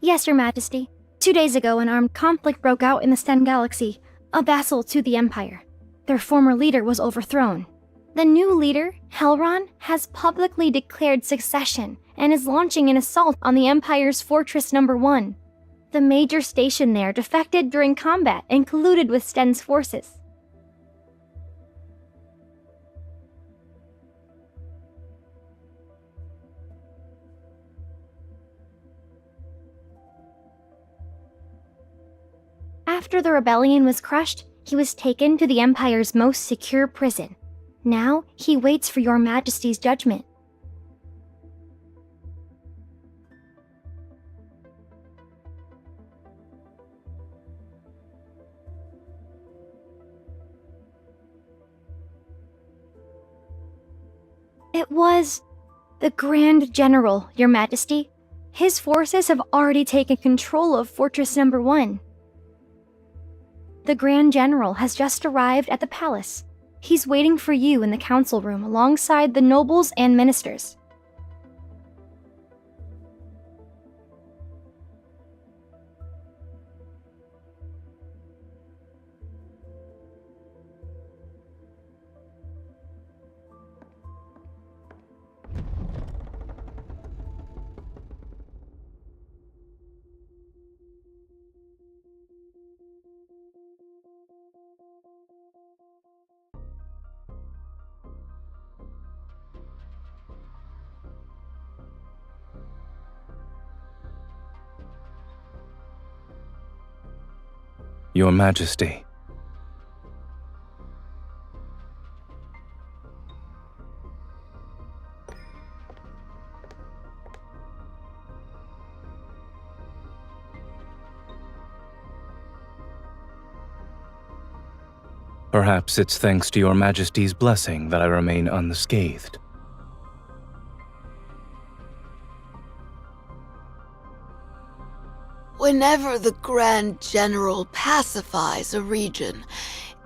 Yes, Your Majesty. 2 days ago, an armed conflict broke out in the Sten Galaxy, a vassal to the Empire. Their former leader was overthrown. The new leader, Helron, has publicly declared succession and is launching an assault on the Empire's Fortress No. 1. The major station there defected during combat and colluded with Sten's forces. After the rebellion was crushed, he was taken to the Empire's most secure prison. Now, he waits for Your Majesty's judgment. It was the Grand General, Your Majesty. His forces have already taken control of Fortress No. 1. The Grand General has just arrived at the palace. He's waiting for you in the council room alongside the nobles and ministers. Your Majesty. Perhaps it's thanks to Your Majesty's blessing that I remain unscathed. Whenever the Grand General pacifies a region,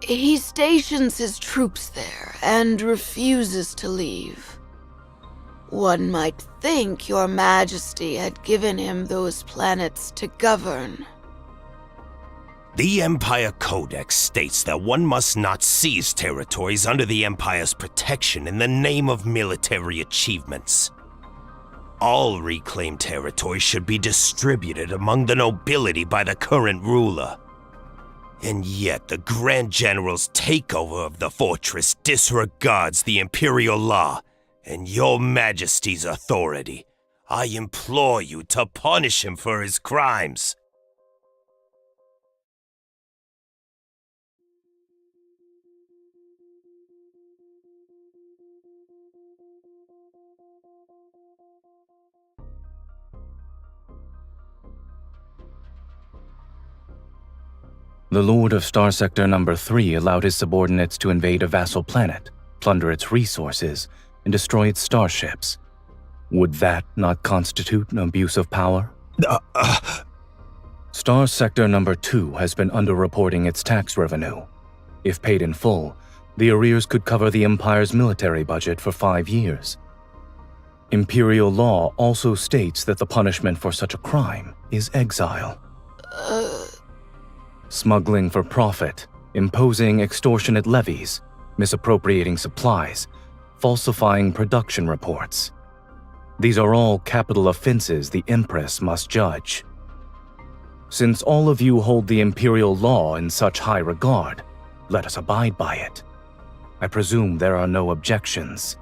he stations his troops there and refuses to leave. One might think Your Majesty had given him those planets to govern. The Empire Codex states that one must not seize territories under the Empire's protection in the name of military achievements. All reclaimed territory should be distributed among the nobility by the current ruler. And yet the Grand General's takeover of the fortress disregards the Imperial law and Your Majesty's authority. I implore you to punish him for his crimes. The Lord of Star Sector No. 3 allowed his subordinates to invade a vassal planet, plunder its resources, and destroy its starships. Would that not constitute an abuse of power? Star Sector No. 2 has been underreporting its tax revenue. If paid in full, the arrears could cover the Empire's military budget for 5 years. Imperial law also states that the punishment for such a crime is exile. Smuggling for profit, imposing extortionate levies, misappropriating supplies, falsifying production reports. These are all capital offenses the Empress must judge. Since all of you hold the Imperial law in such high regard, let us abide by it. I presume there are no objections.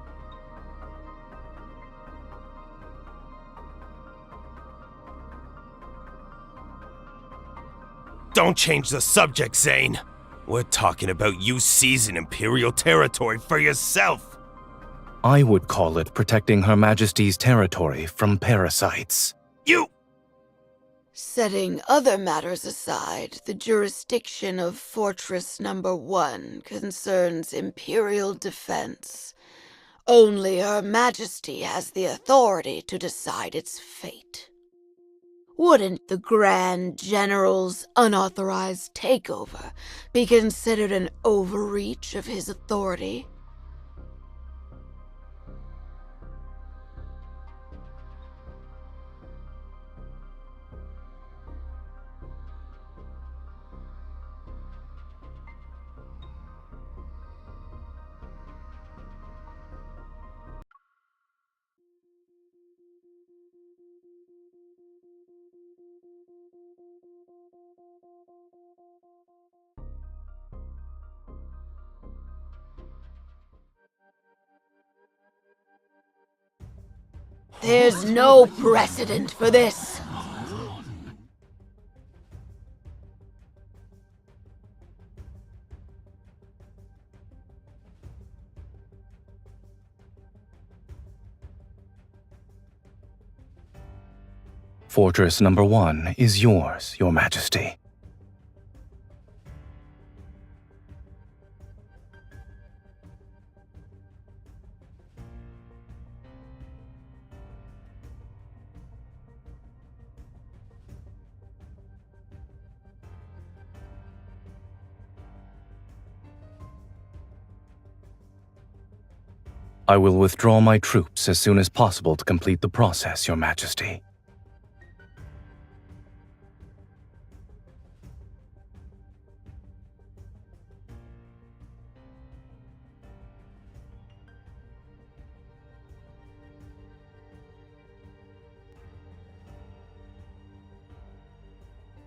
Don't change the subject, Zayne. We're talking about you seizing Imperial territory for yourself. I would call it protecting Her Majesty's territory from parasites. You! Setting other matters aside, the jurisdiction of Fortress No. 1 concerns Imperial defense. Only Her Majesty has the authority to decide its fate. Wouldn't the Grand General's unauthorized takeover be considered an overreach of his authority? There's no precedent for this. Fortress number 1 is yours, Your Majesty. I will withdraw my troops as soon as possible to complete the process, Your Majesty.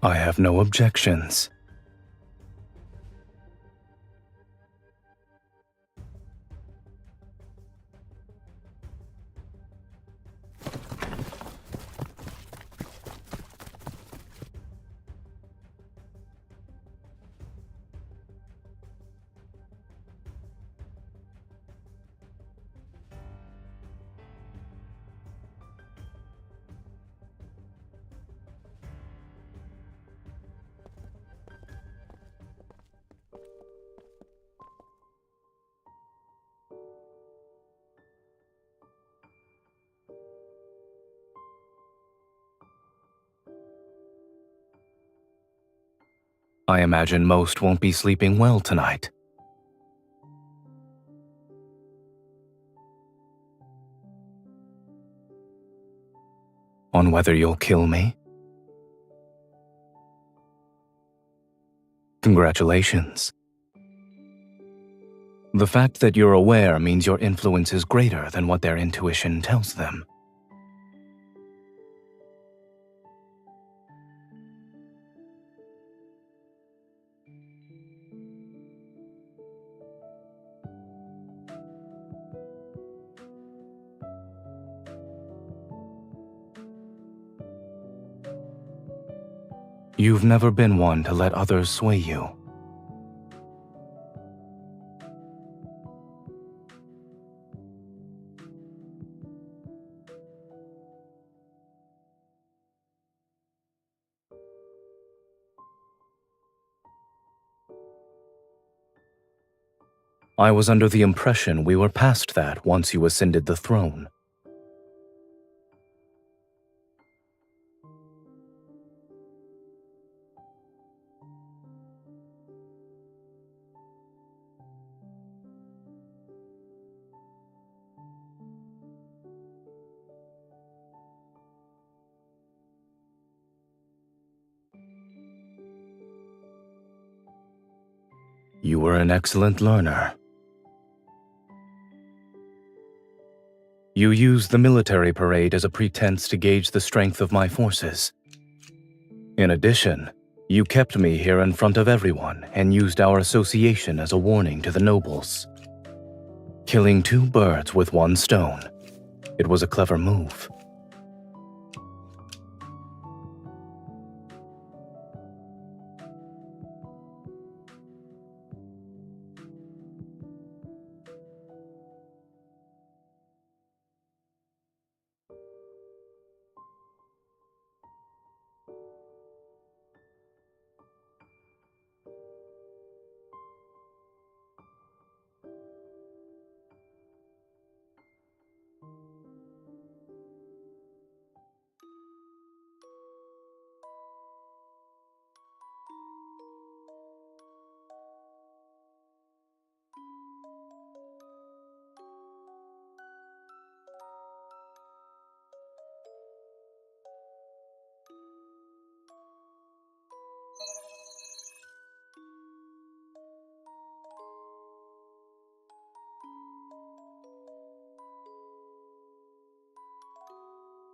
I have no objections. I imagine most won't be sleeping well tonight. On whether you'll kill me? Congratulations. The fact that you're aware means your influence is greater than what their intuition tells them. You've never been one to let others sway you. I was under the impression we were past that once you ascended the throne. You were an excellent learner. You used the military parade as a pretense to gauge the strength of my forces. In addition, you kept me here in front of everyone and used our association as a warning to the nobles. Killing two birds with one stone. It was a clever move.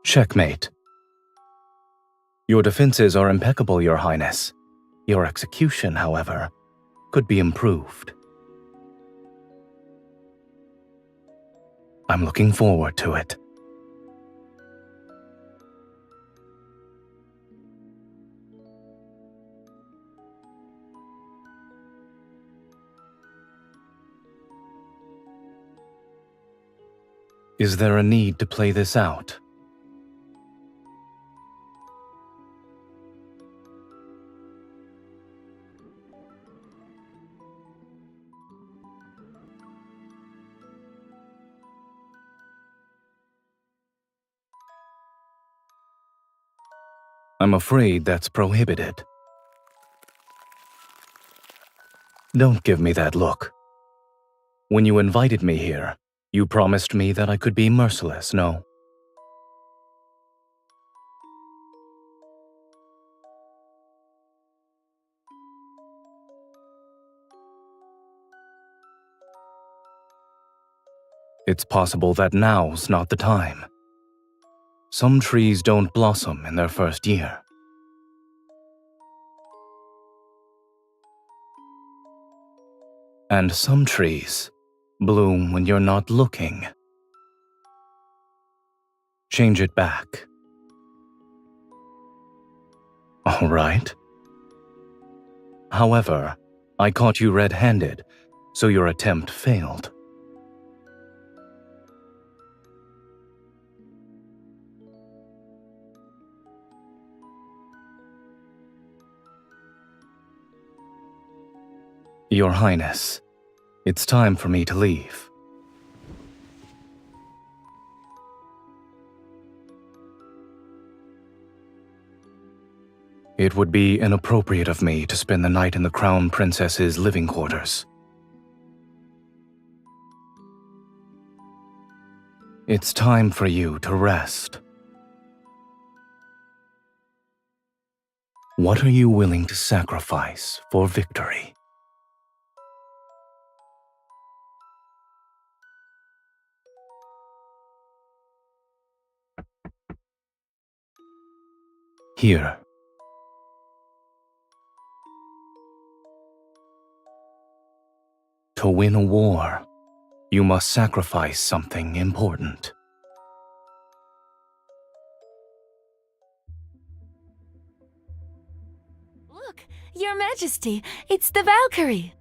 Checkmate. Your defenses are impeccable, Your Highness. Your execution, however, could be improved. I'm looking forward to it. Is there a need to play this out? I'm afraid that's prohibited. Don't give me that look. When you invited me here, you promised me that I could be merciless, no? It's possible that now's not the time. Some trees don't blossom in their first year. And some trees bloom when you're not looking. Change it back. All right. However, I caught you red-handed, so your attempt failed. Your Highness, it's time for me to leave. It would be inappropriate of me to spend the night in the Crown Princess's living quarters. It's time for you to rest. What are you willing to sacrifice for victory? Here. To win a war, you must sacrifice something important. Look, Your Majesty, it's the Valkyrie.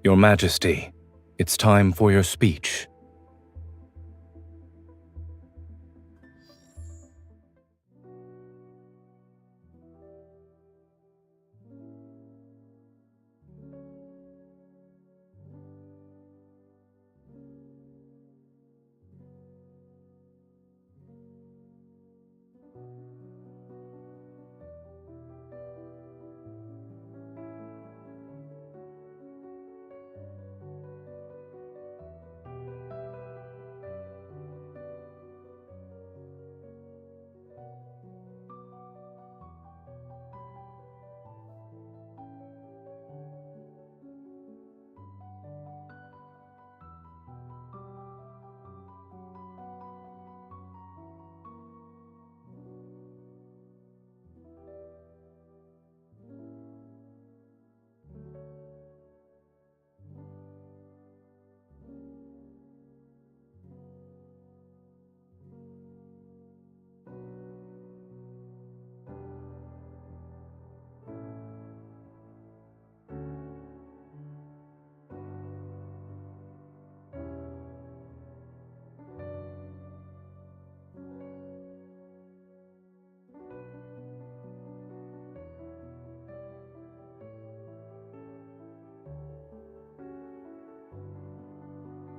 Your Majesty, it's time for your speech.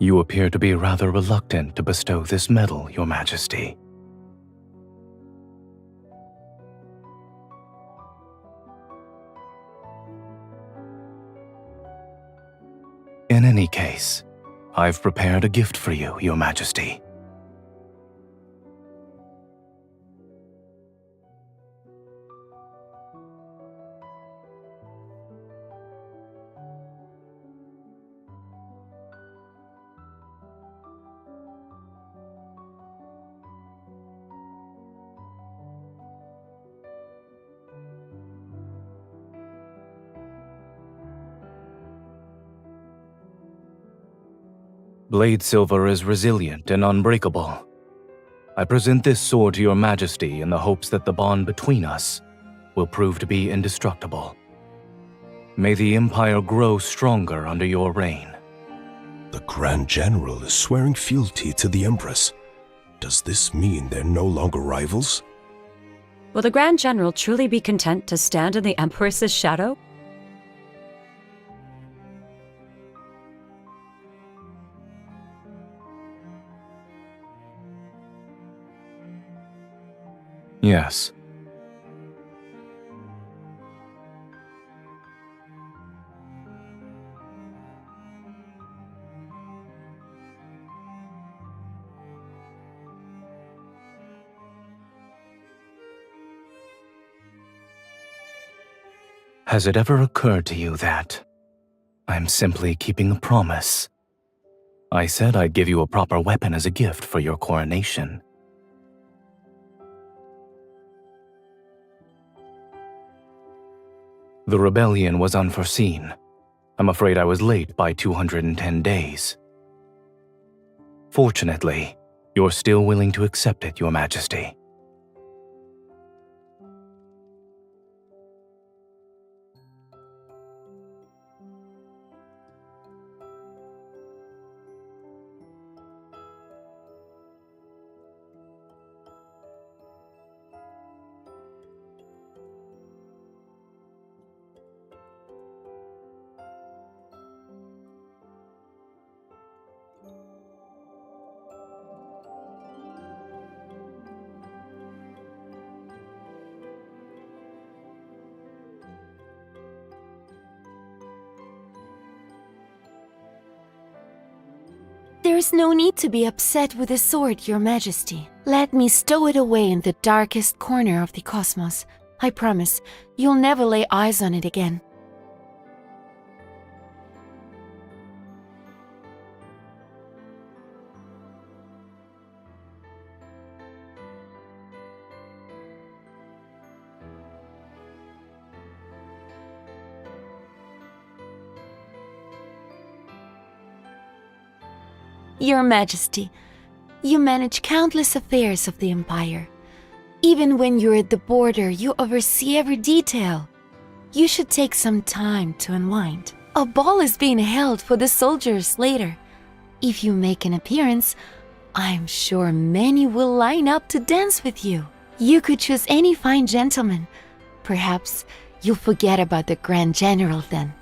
You appear to be rather reluctant to bestow this medal, Your Majesty. In any case, I've prepared a gift for you, Your Majesty. Blade silver is resilient and unbreakable. I present this sword to your majesty in the hopes that the bond between us will prove to be indestructible. May the Empire grow stronger under your reign. The Grand General is swearing fealty to the Empress. Does this mean they're no longer rivals? Will the Grand General truly be content to stand in the Empress's shadow? Yes. Has it ever occurred to you that I'm simply keeping a promise? I said I'd give you a proper weapon as a gift for your coronation. The rebellion was unforeseen. I'm afraid I was late by 210 days. Fortunately, you're still willing to accept it, Your Majesty. There is no need to be upset with the sword, Your Majesty. Let me stow it away in the darkest corner of the cosmos. I promise, you'll never lay eyes on it again. Your Majesty, you manage countless affairs of the Empire. Even when you're at the border, you oversee every detail. You should take some time to unwind. A ball is being held for the soldiers later. If you make an appearance, I'm sure many will line up to dance with you. You could choose any fine gentleman. Perhaps you'll forget about the Grand General then.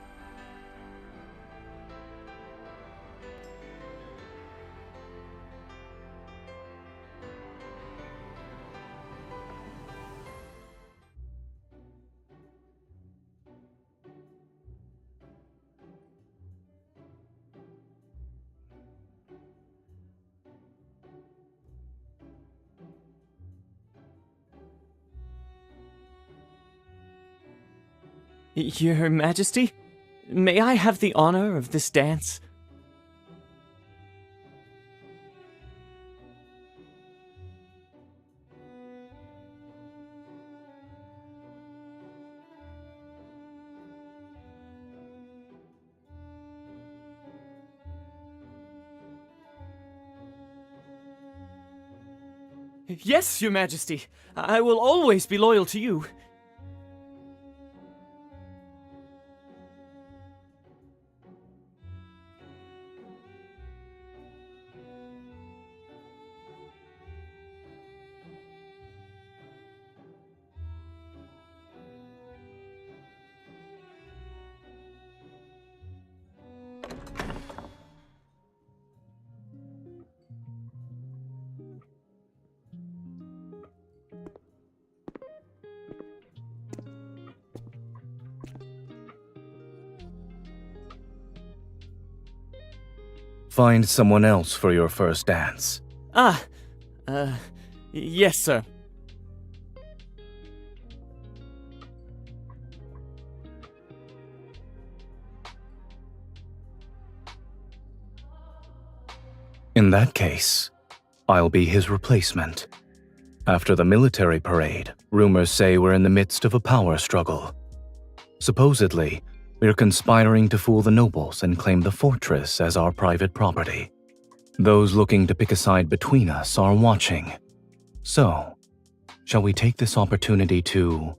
Your Majesty, may I have the honor of this dance? Yes, Your Majesty. I will always be loyal to you. Find someone else for your first dance. Yes, sir. In that case, I'll be his replacement. After the military parade, rumors say we're in the midst of a power struggle. Supposedly, we're conspiring to fool the nobles and claim the fortress as our private property. Those looking to pick a side between us are watching. So, shall we take this opportunity to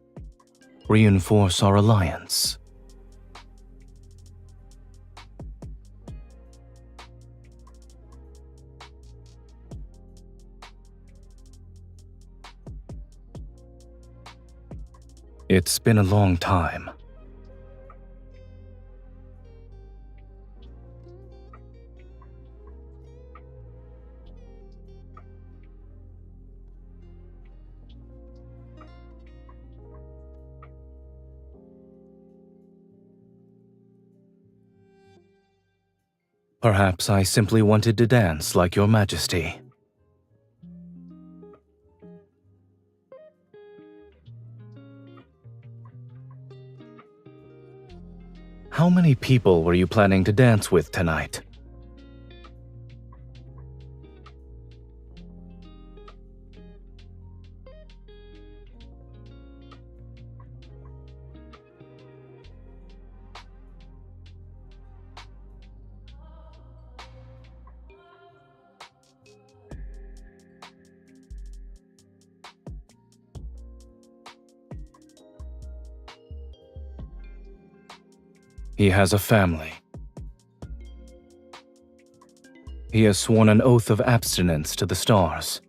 reinforce our alliance? It's been a long time. Perhaps I simply wanted to dance like your Majesty. How many people were you planning to dance with tonight? He has a family. He has sworn an oath of abstinence to the stars.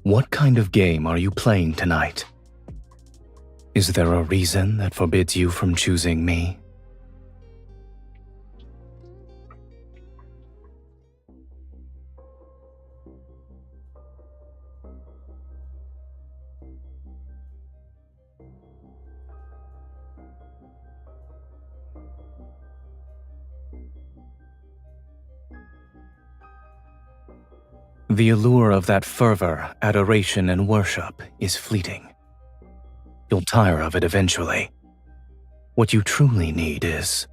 What kind of game are you playing tonight? Is there a reason that forbids you from choosing me? The allure of that fervor, adoration, and worship is fleeting. You'll tire of it eventually. What you truly need is...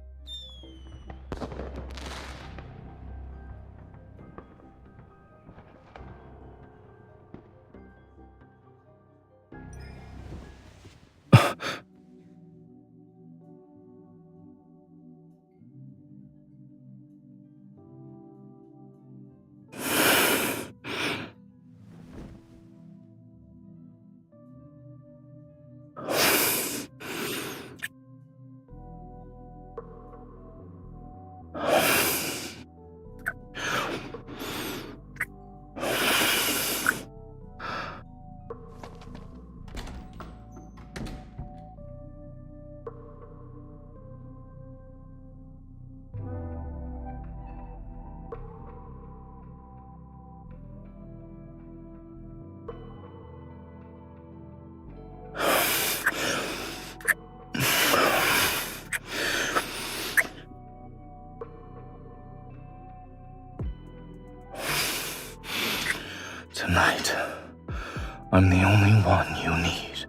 Tonight, I'm the only one you need.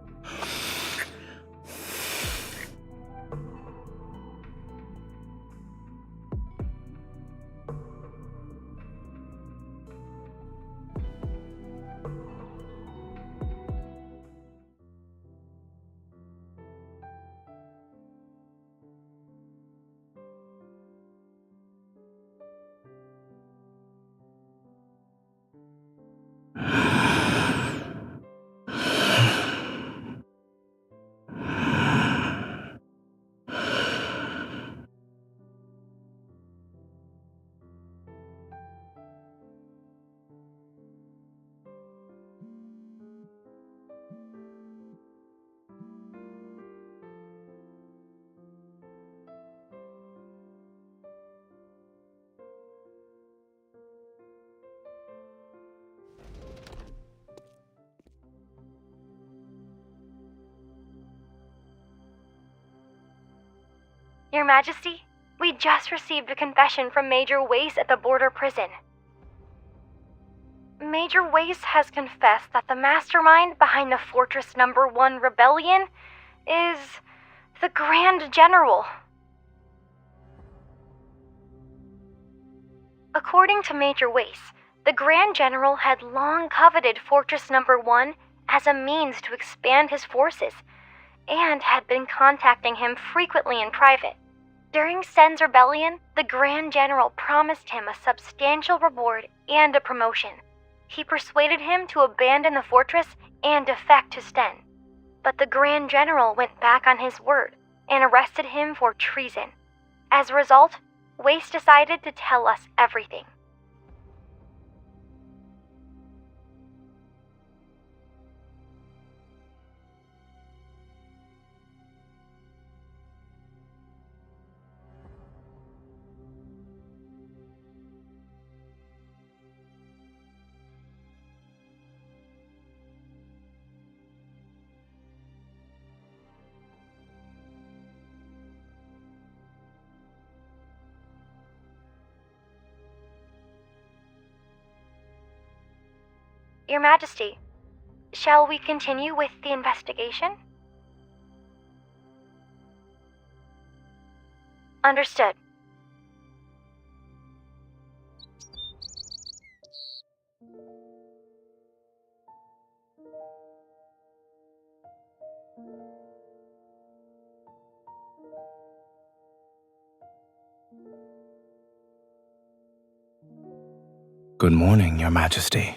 Your Majesty, we just received a confession from Major Wace at the border prison. Major Wace has confessed that the mastermind behind the Fortress Number 1 rebellion is the Grand General. According to Major Wace, The Grand General had long coveted Fortress Number 1 as a means to expand his forces, and had been contacting him frequently in private. During Sen's rebellion, the Grand General promised him a substantial reward and a promotion. He persuaded him to abandon the fortress and defect to Sten. But the Grand General went back on his word and arrested him for treason. As a result, Waste decided to tell us everything. Your Majesty, shall we continue with the investigation? Understood. Good morning, Your Majesty.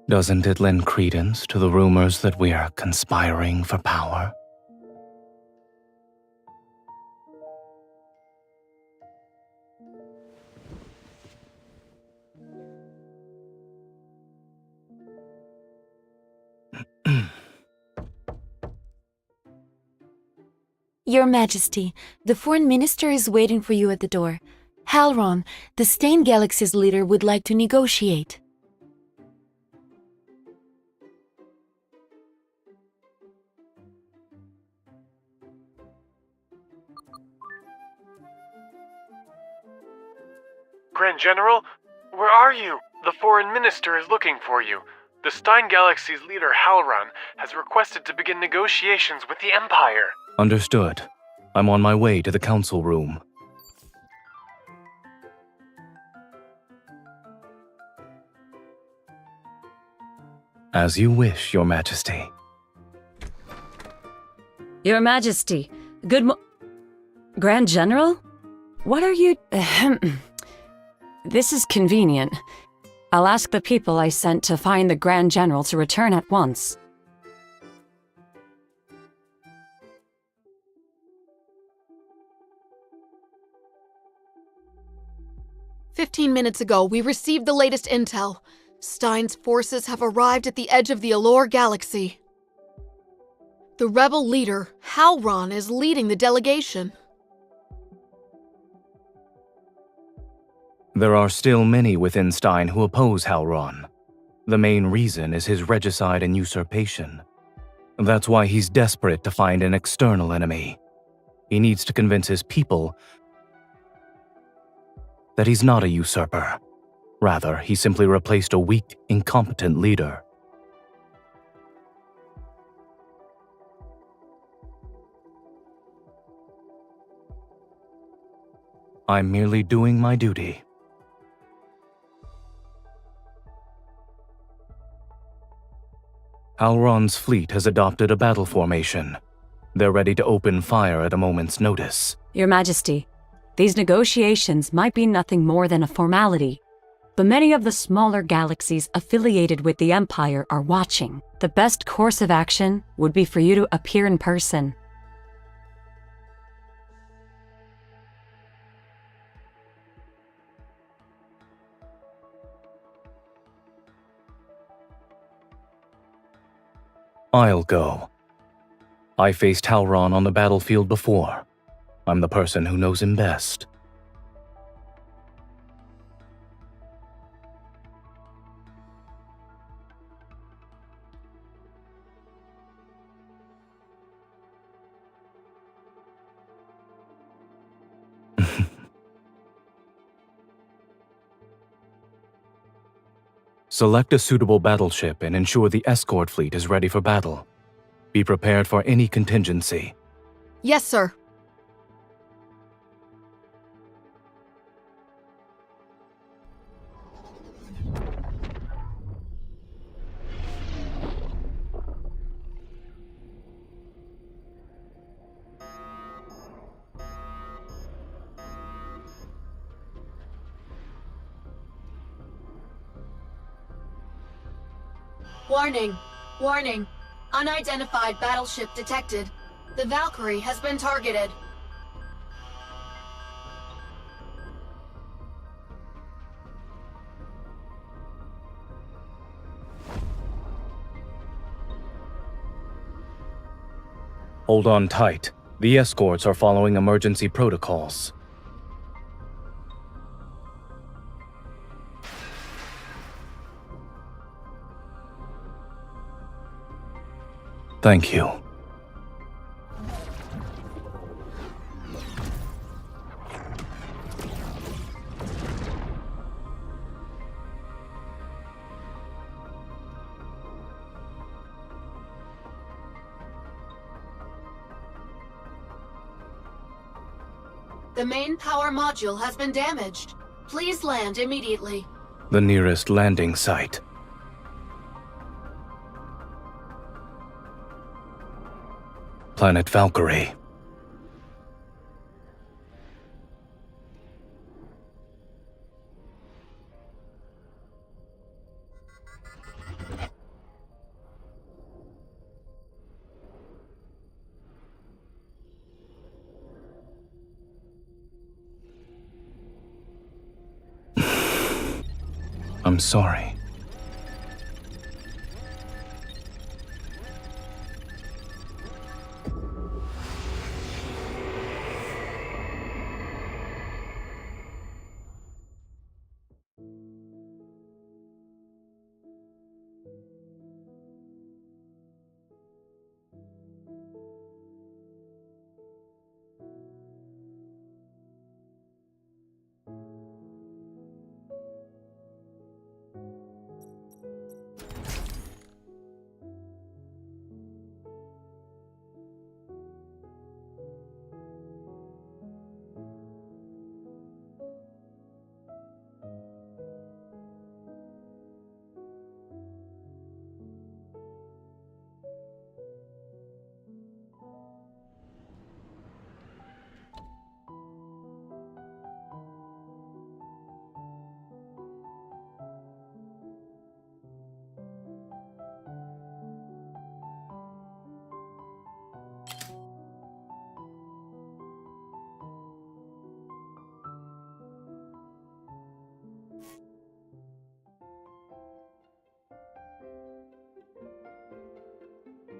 Doesn't it lend credence to the rumors that we are conspiring for power? Your Majesty, the Foreign Minister is waiting for you at the door. Halron, the Stain Galaxy's leader, would like to negotiate. Grand General, where are you? The Foreign Minister is looking for you. The Stein Galaxy's leader, Halron, has requested to begin negotiations with the Empire. Understood. I'm on my way to the council room. As you wish, Your Majesty. Your Majesty, Grand General? What are you... This is convenient. I'll ask the people I sent to find the Grand General to return at once. "15 minutes ago, we received the latest intel. Stein's forces have arrived at the edge of the Allure Galaxy. The rebel leader, Halron, is leading the delegation. There are still many within Stein who oppose Halron. The main reason is his regicide and usurpation. That's why he's desperate to find an external enemy. He needs to convince his people that he's not a usurper. Rather, he simply replaced a weak, incompetent leader. I'm merely doing my duty. Halron's fleet has adopted a battle formation. They're ready to open fire at a moment's notice. Your Majesty, these negotiations might be nothing more than a formality, but many of the smaller galaxies affiliated with the Empire are watching. The best course of action would be for you to appear in person. I'll go. I faced Halron on the battlefield before. I'm the person who knows him best. Select a suitable battleship and ensure the escort fleet is ready for battle. Be prepared for any contingency. Yes, sir. Warning. Warning. Unidentified battleship detected. The Valkyrie has been targeted. Hold on tight. The escorts are following emergency protocols. Thank you. The main power module has been damaged. Please land immediately. The nearest landing site. Planet Valkyrie. I'm sorry.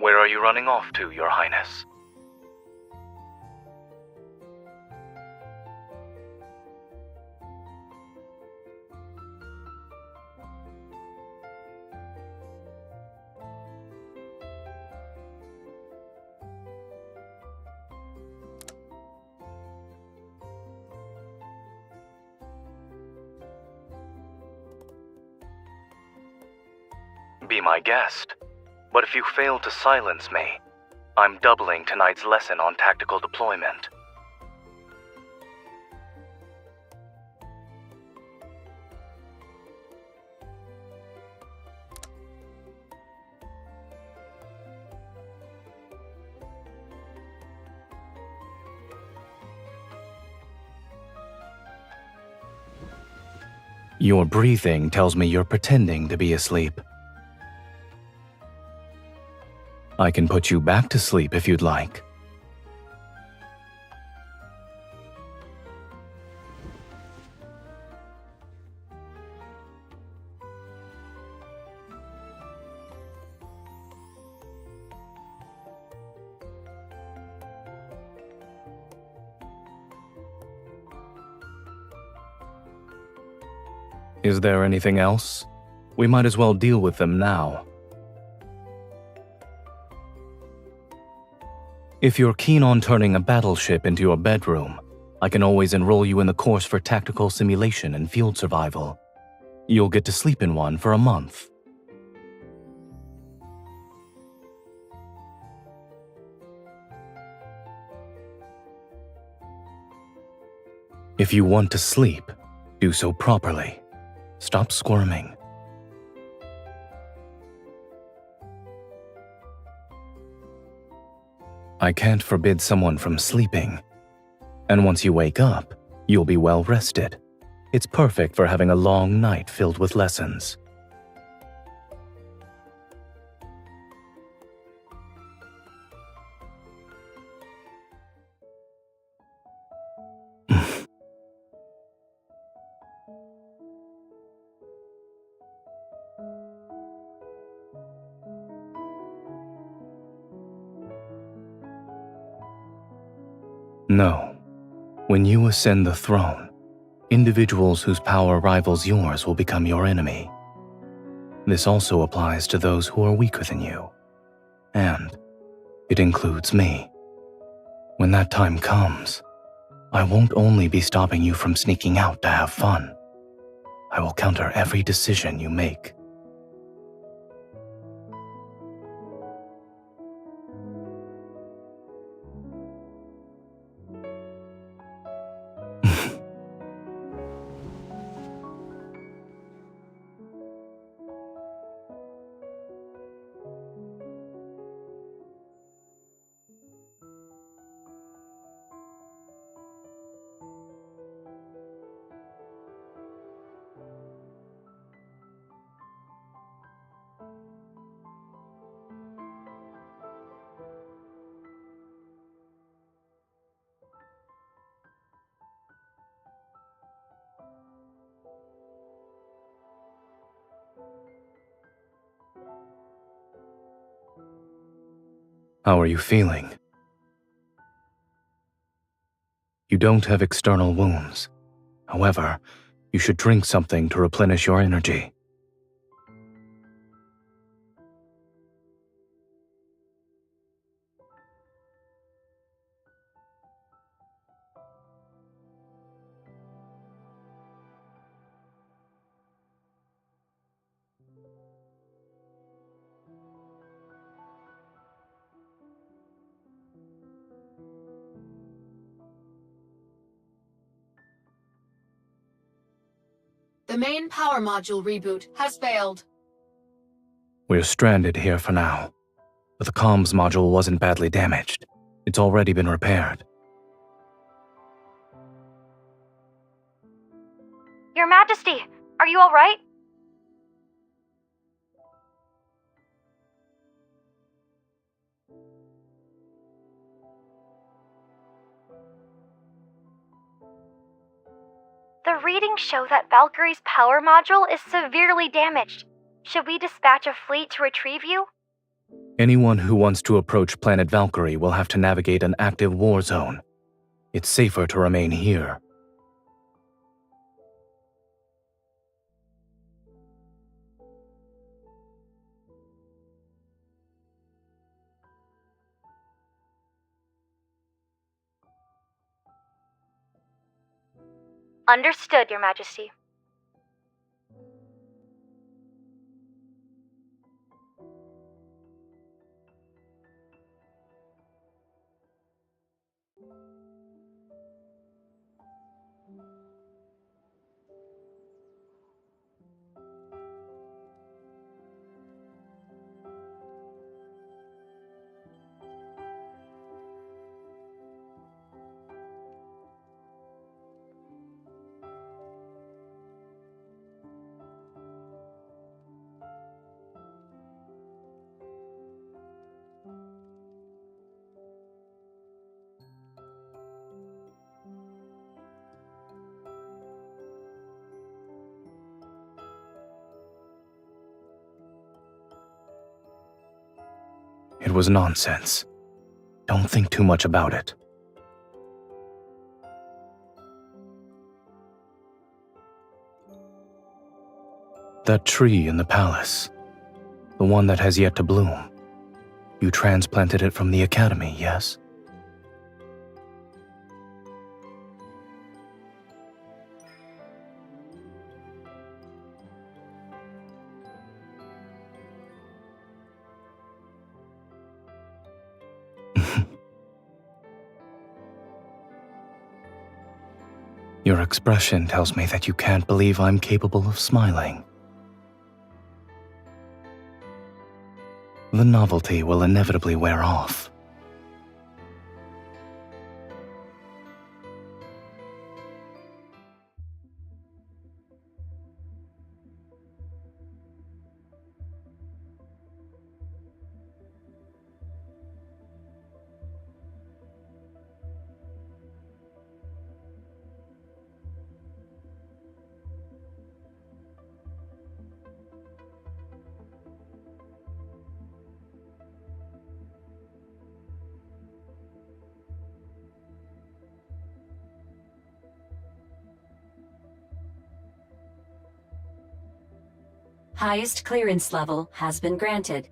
Where are you running off to, Your Highness? Be my guest. But if you fail to silence me, I'm doubling tonight's lesson on tactical deployment. Your breathing tells me you're pretending to be asleep. I can put you back to sleep if you'd like. Is there anything else? We might as well deal with them now. If you're keen on turning a battleship into your bedroom, I can always enroll you in the course for tactical simulation and field survival. You'll get to sleep in one for a month. If you want to sleep, do so properly. Stop squirming. I can't forbid someone from sleeping. And once you wake up, you'll be well rested. It's perfect for having a long night filled with lessons. No. When you ascend the throne, individuals whose power rivals yours will become your enemy. This also applies to those who are weaker than you. And it includes me. When that time comes, I won't only be stopping you from sneaking out to have fun. I will counter every decision you make. How are you feeling? You don't have external wounds. However, you should drink something to replenish your energy. The main power module reboot has failed. We're stranded here for now, but the comms module wasn't badly damaged. It's already been repaired. Your Majesty, are you all right? The readings show that Valkyrie's power module is severely damaged. Should we dispatch a fleet to retrieve you? Anyone who wants to approach planet Valkyrie will have to navigate an active war zone. It's safer to remain here. Understood, Your Majesty. It was nonsense. Don't think too much about it. That tree in the palace, the one that has yet to bloom, you transplanted it from the academy, yes? Your expression tells me that you can't believe I'm capable of smiling. The novelty will inevitably wear off. Highest clearance level has been granted.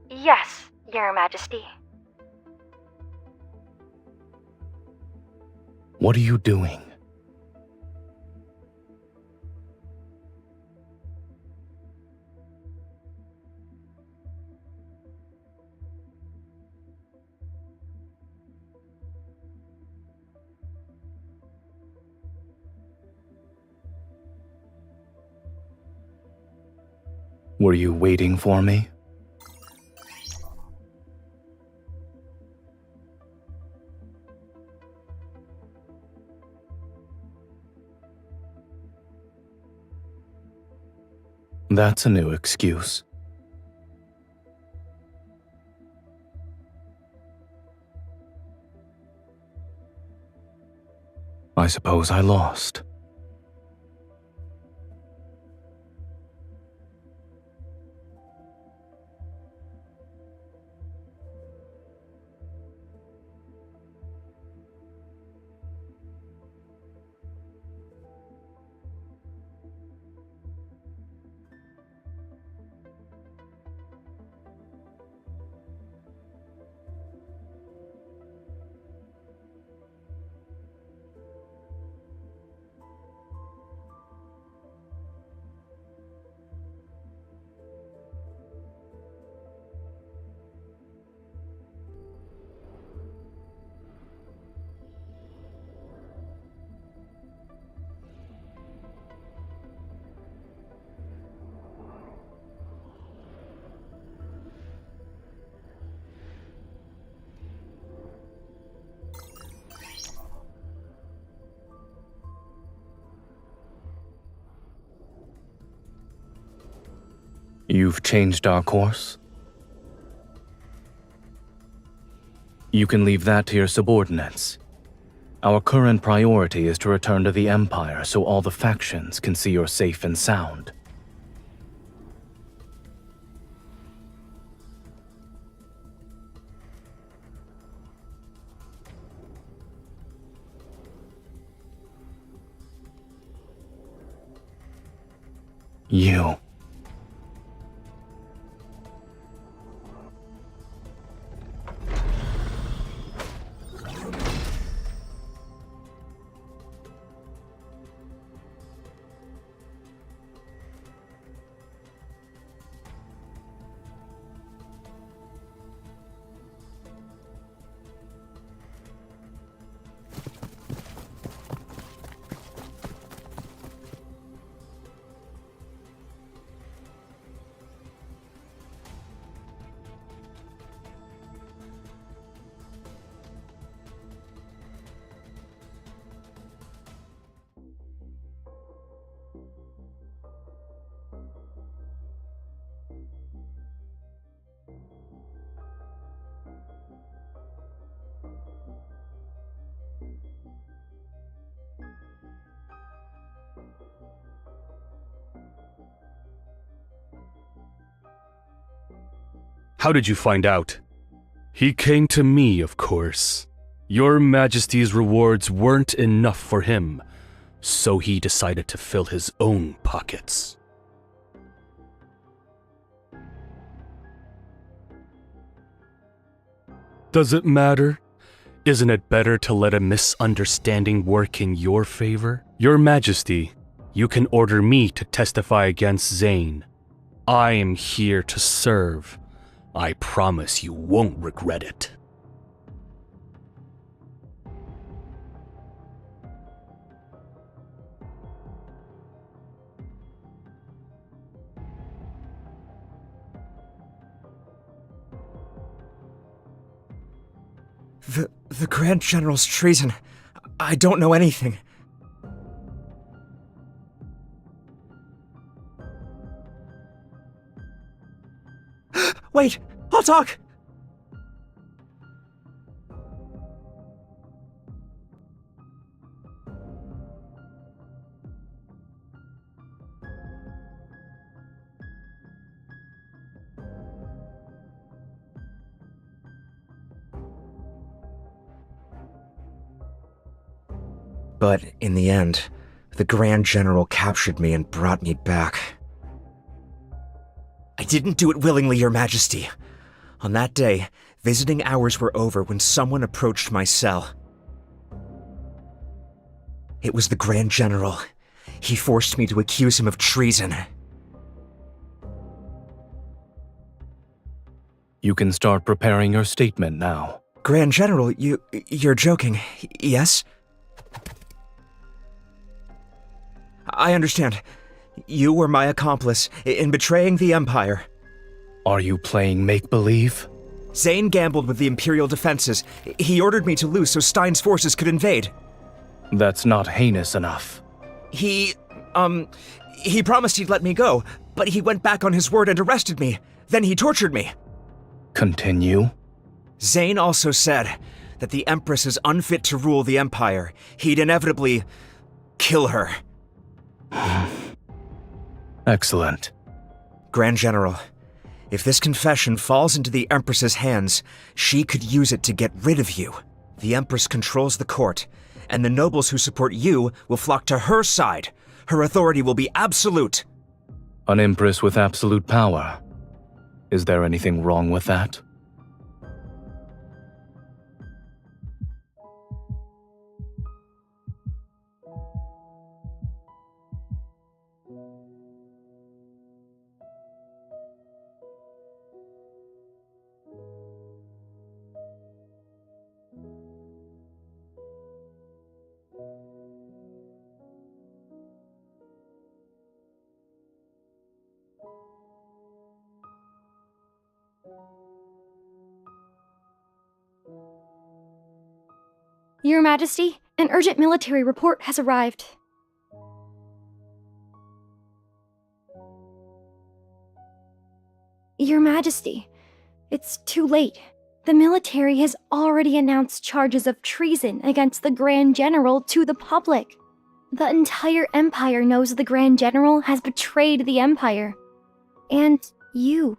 Yes, Your Majesty. What are you doing? Were you waiting for me? That's a new excuse. I suppose I lost. You've changed our course? You can leave that to your subordinates. Our current priority is to return to the Empire so all the factions can see you're safe and sound. You. How did you find out? He came to me, of course. Your Majesty's rewards weren't enough for him, so he decided to fill his own pockets. Does it matter? Isn't it better to let a misunderstanding work in your favor? Your Majesty, you can order me to testify against Zayne. I am here to serve. I promise you won't regret it. The Grand General's treason. I don't know anything. Wait, I'll talk! But in the end, the Grand General captured me and brought me back. I didn't do it willingly, Your Majesty. On that day, visiting hours were over when someone approached my cell. It was the Grand General. He forced me to accuse him of treason. You can start preparing your statement now. Grand General, you're joking, yes? I understand. You were my accomplice in betraying the Empire. Are you playing make-believe? Zayne gambled with the Imperial defenses. He ordered me to lose so Stein's forces could invade. That's not heinous enough. He promised he'd let me go, but he went back on his word and arrested me. Then he tortured me. Continue. Zayne also said that the Empress is unfit to rule the Empire. He'd inevitably kill her. Excellent. Grand General, if this confession falls into the Empress's hands, she could use it to get rid of you. The Empress controls the court, and the nobles who support you will flock to her side. Her authority will be absolute. An Empress with absolute power. Is there anything wrong with that? Your Majesty, an urgent military report has arrived. Your Majesty, it's too late. The military has already announced charges of treason against the Grand General to the public. The entire Empire knows the Grand General has betrayed the Empire. And you.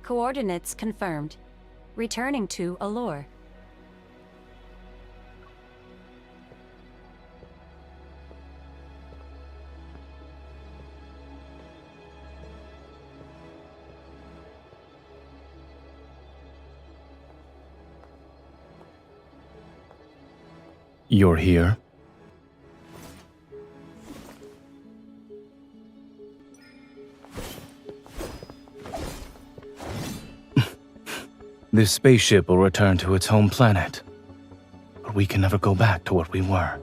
Coordinates confirmed. Returning to Allure. You're here? This spaceship will return to its home planet, but we can never go back to what we were.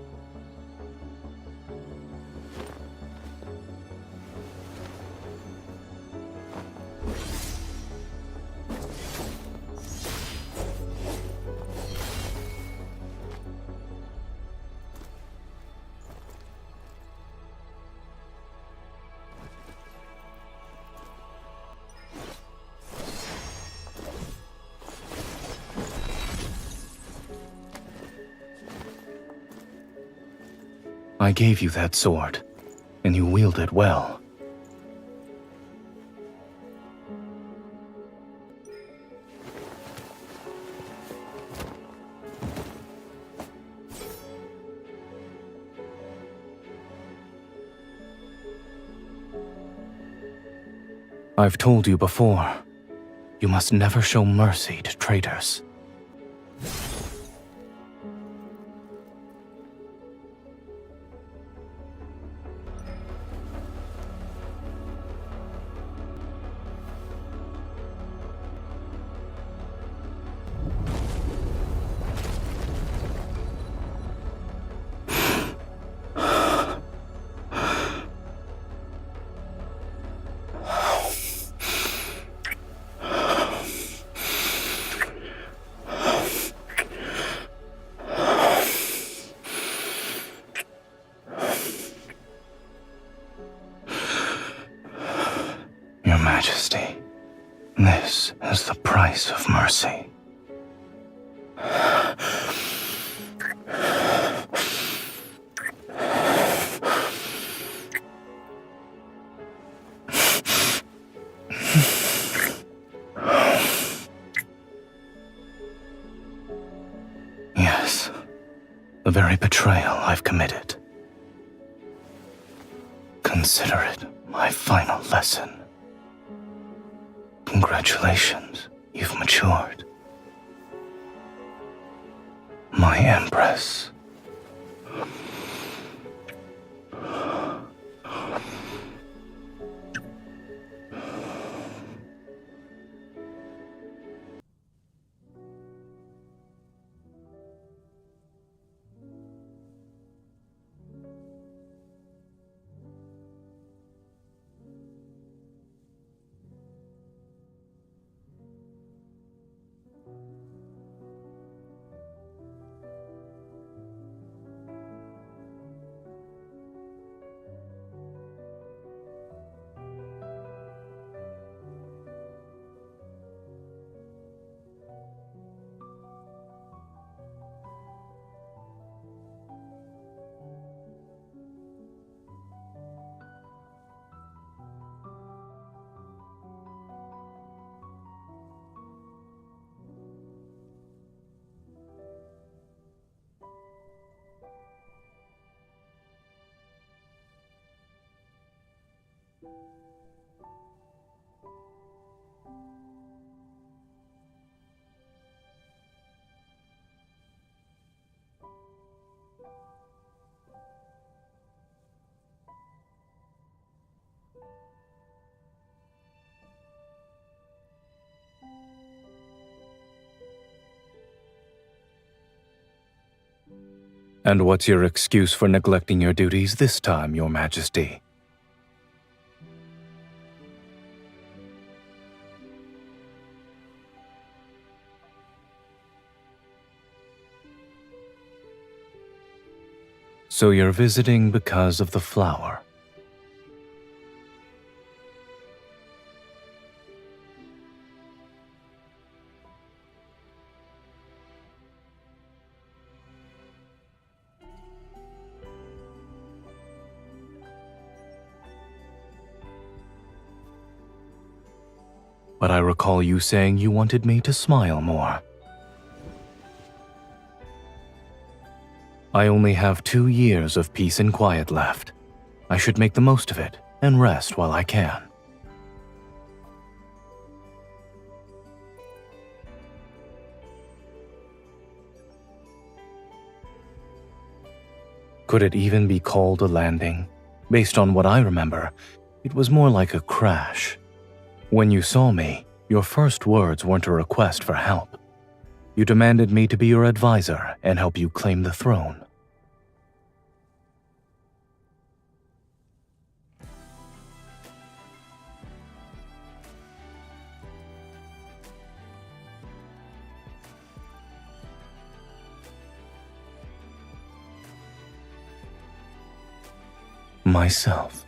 I gave you that sword, and you wield it well. I've told you before, you must never show mercy to traitors. Your Majesty, this is the price of mercy. Yes, the very betrayal I've committed. Consider it my final lesson. Congratulations, you've matured. My Empress. And what's your excuse for neglecting your duties this time, Your Majesty? So you're visiting because of the flower. But I recall you saying you wanted me to smile more. I only have 2 years of peace and quiet left. I should make the most of it and rest while I can. Could it even be called a landing? Based on what I remember, it was more like a crash. When you saw me, your first words weren't a request for help. You demanded me to be your advisor and help you claim the throne. Myself.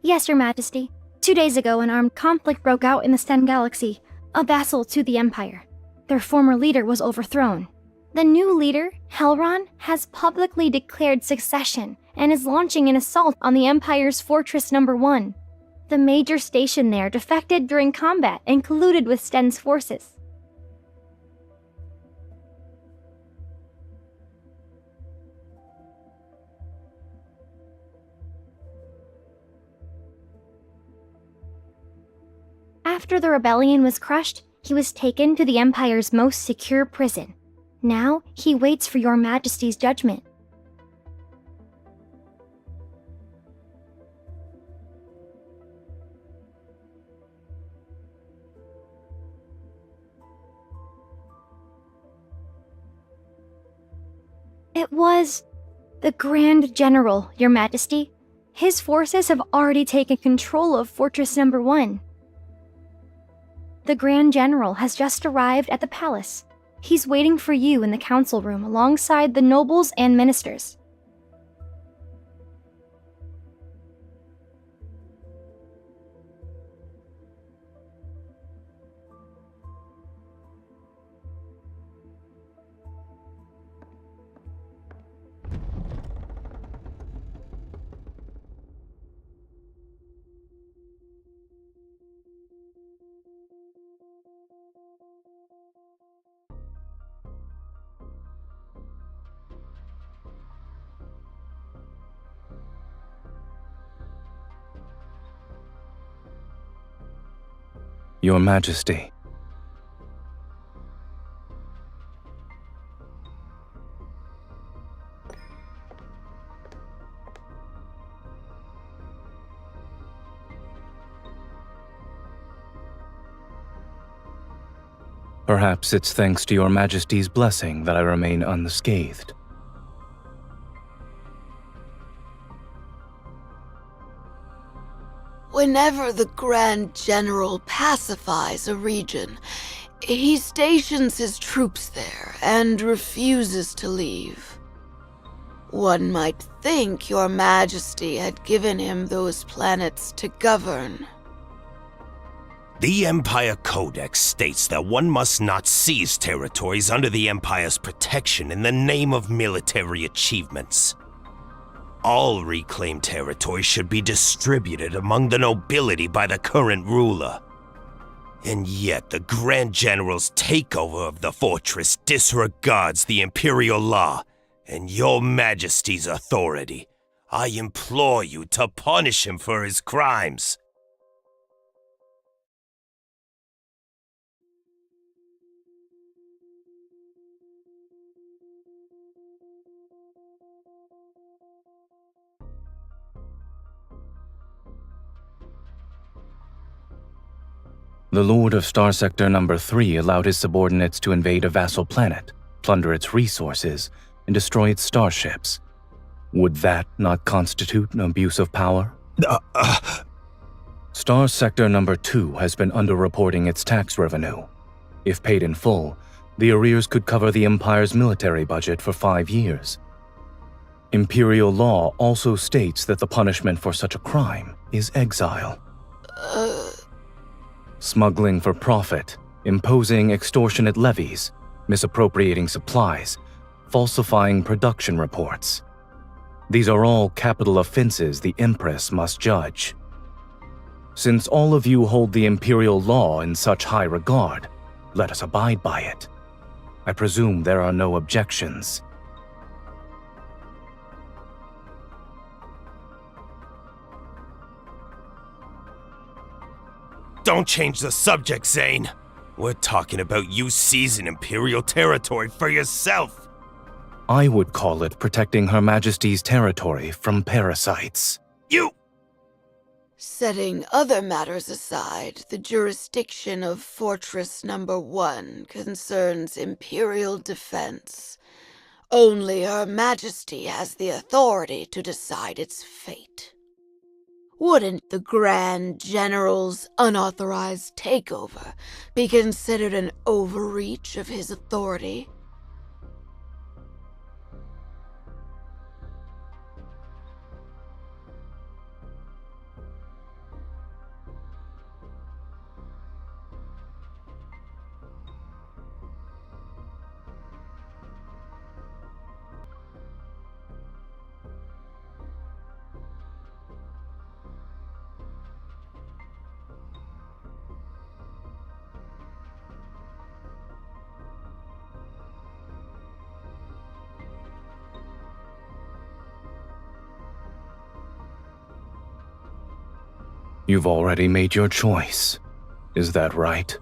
Yes, Your Majesty. 2 days ago, an armed conflict broke out in the Sten Galaxy, a vassal to the Empire. Their former leader was overthrown. The new leader, Helron, has publicly declared succession and is launching an assault on the Empire's Fortress Number 1. The major station there defected during combat and colluded with Sten's forces. After the rebellion was crushed, he was taken to the Empire's most secure prison. Now, he waits for Your Majesty's judgment. It was the Grand General, Your Majesty. His forces have already taken control of Fortress Number 1. The Grand General has just arrived at the palace. He's waiting for you in the council room alongside the nobles and ministers. Your Majesty. Perhaps it's thanks to Your Majesty's blessing that I remain unscathed. Whenever the Grand General pacifies a region, he stations his troops there and refuses to leave. One might think Your Majesty had given him those planets to govern. The Empire Codex states that one must not seize territories under the Empire's protection in the name of military achievements. All reclaimed territory should be distributed among the nobility by the current ruler. And yet the Grand General's takeover of the fortress disregards the Imperial law and Your Majesty's authority. I implore you to punish him for his crimes. The Lord of Star Sector Number 3 allowed his subordinates to invade a vassal planet, plunder its resources, and destroy its starships. Would that not constitute an abuse of power? Star Sector Number 2 has been underreporting its tax revenue. If paid in full, the arrears could cover the Empire's military budget for 5 years. Imperial law also states that the punishment for such a crime is exile. Smuggling for profit, imposing extortionate levies, misappropriating supplies, falsifying production reports. These are all capital offenses the Empress must judge. Since all of you hold the Imperial law in such high regard, let us abide by it. I presume there are no objections. Don't change the subject, Zayne. We're talking about you seizing Imperial territory for yourself. I would call it protecting Her Majesty's territory from parasites. You! Setting other matters aside, the jurisdiction of Fortress Number 1 concerns Imperial defense. Only Her Majesty has the authority to decide its fate. Wouldn't the Grand General's unauthorized takeover be considered an overreach of his authority? You've already made your choice. Is that right?